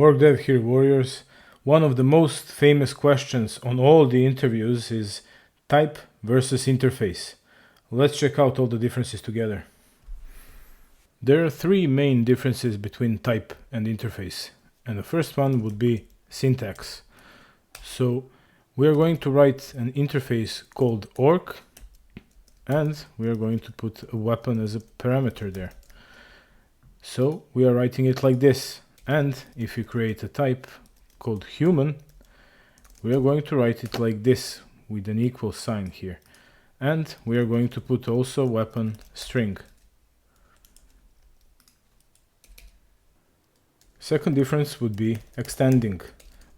Org Dev here, warriors. One of the most famous questions on all the interviews is type versus interface. Let's check out all the differences together. There are three main differences between type and interface, and the first one would be syntax. So we are going to write an interface called orc, and we are going to put a weapon as a parameter there. So we are writing it like this. And if you create a type called human, we are going to write it like this with an equal sign here. And we are going to put also weapon string. Second difference would be extending.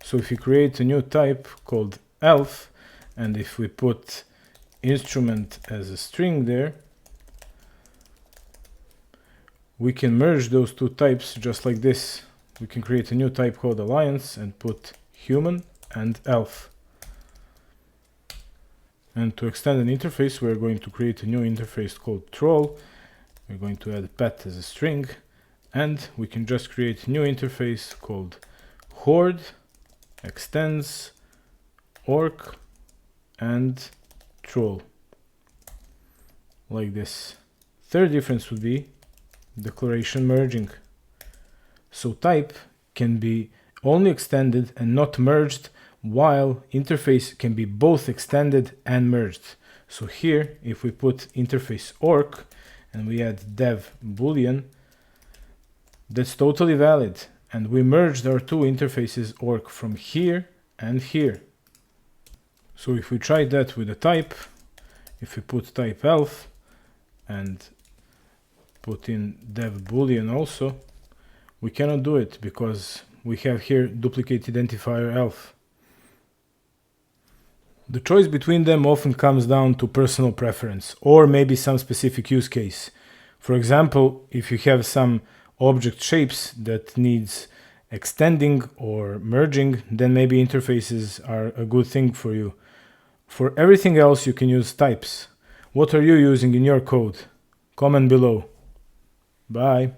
So if you create a new type called elf, and if we put instrument as a string there, we can merge those two types just like this. We can create a new type called alliance and put human and elf. And to extend an interface, we're going to create a new interface called troll. We're going to add pet as a string, and we can just create a new interface called horde, extends, orc, and troll. Like this. Third difference would be declaration merging. So type can be only extended and not merged, while interface can be both extended and merged. So here, if we put interface orc and we add dev boolean, that's totally valid. And we merged our two interfaces orc from here and here. So if we try that with a type, if we put type elf and put in dev boolean also, we cannot do it because we have here duplicate identifier elf. The choice between them often comes down to personal preference or maybe some specific use case. For example, if you have some object shapes that needs extending or merging, then maybe interfaces are a good thing for you. For everything else, you can use types. What are you using in your code? Comment below. Bye.